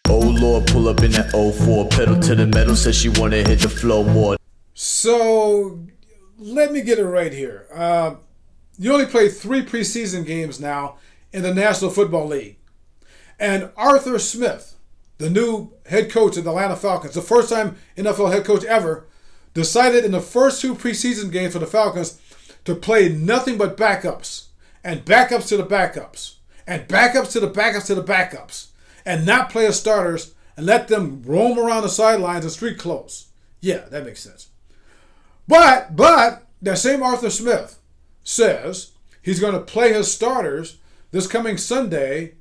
Oh Lord, pull up in that 04, pedal to the metal, says she wanna hit the flow more. So, let me get it right here. You only played 3 preseason games now in the National Football League. And Arthur Smith, the new head coach of the Atlanta Falcons, the first time NFL head coach ever, decided in the first 2 preseason games for the Falcons to play nothing but backups. And backups to the backups. And backups to the backups to the backups. And not play as starters and let them roam around the sidelines in street clothes. Yeah, that makes sense. But that same Arthur Smith says he's going to play his starters this coming Sunday,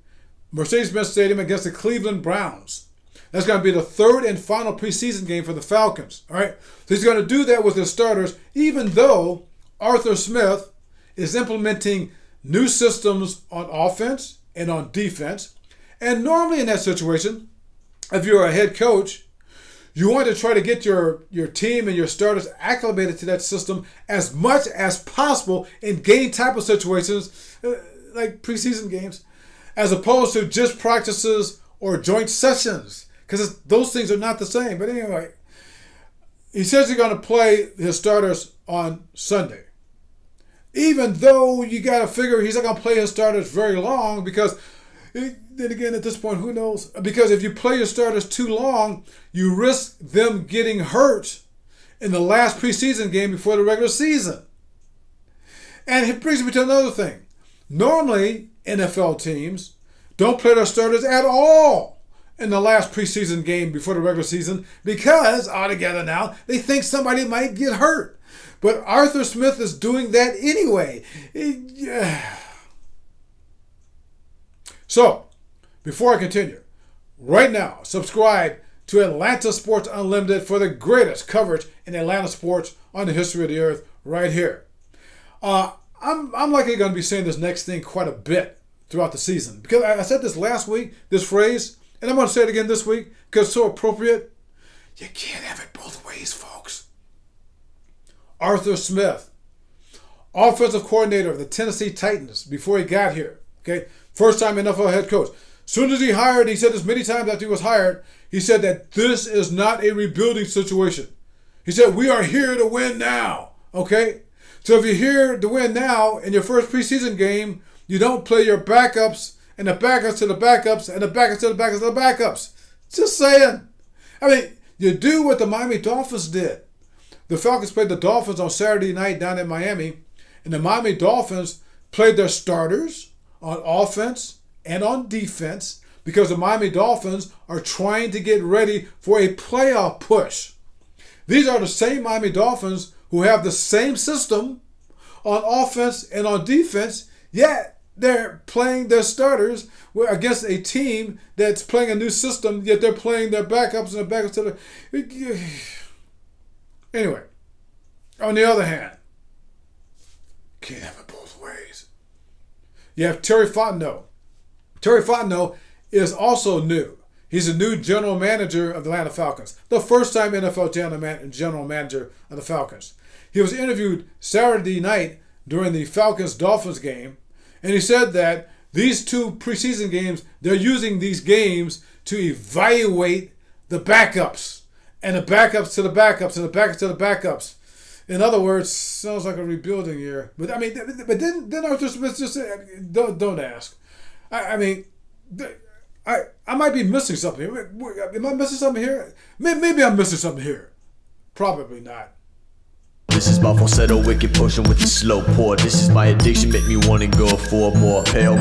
Mercedes-Benz Stadium, against the Cleveland Browns. That's going to be the 3rd and final preseason game for the Falcons. All right, so he's going to do that with his starters, even though Arthur Smith is implementing new systems on offense and on defense. And normally in that situation, if you're a head coach, you want to try to get your team and your starters acclimated to that system as much as possible in game type of situations, like preseason games, as opposed to just practices or joint sessions, because those things are not the same. But anyway, he says he's going to play his starters on Sunday. Even though you got to figure he's not going to play his starters very long, because then again, at this point, who knows? Because if you play your starters too long, you risk them getting hurt in the last preseason game before the regular season. And it brings me to another thing. Normally, NFL teams don't play their starters at all in the last preseason game before the regular season because, altogether now, they think somebody might get hurt. But Arthur Smith is doing that anyway. So, before I continue, right now, subscribe to Atlanta Sports Unlimited for the greatest coverage in Atlanta sports on the history of the earth right here. I'm likely going to be saying this next thing quite a bit throughout the season, because I said this last week, this phrase, and I'm going to say it again this week because it's so appropriate. You can't have it both ways, folks. Arthur Smith, offensive coordinator of the Tennessee Titans before he got here, okay? First time NFL head coach. Soon as he hired, he said this many times after he was hired, he said that this is not a rebuilding situation. He said, we are here to win now, okay? So if you're here to win now, in your first preseason game, you don't play your backups and the backups to the backups and the backups to the backups to the backups. Just saying. I mean, you do what the Miami Dolphins did. The Falcons played the Dolphins on Saturday night down in Miami, and the Miami Dolphins played their starters on offense and on defense because the Miami Dolphins are trying to get ready for a playoff push. These are the same Miami Dolphins who have the same system on offense and on defense, yet they're playing their starters against a team that's playing a new system, yet they're playing their backups and their backups to the... Anyway, on the other hand, can't have it both ways. You have Terry Fontenot. Terry Fontenot is also new. He's a new general manager of the Atlanta Falcons. The first time NFL general manager of the Falcons. He was interviewed Saturday night during the Falcons-Dolphins game, and he said that these 2 preseason games, they're using these games to evaluate the backups, and the backups to the backups, and the backups to the backups. In other words, sounds like a rebuilding year. But I mean, but then Arthur Smith just said, don't ask. I mean, I might be missing something. Am I missing something here? Maybe I'm missing something here. Probably not. This is my falsetto wicked potion with the slow pour. This is my addiction, make me wanna go for more. Pale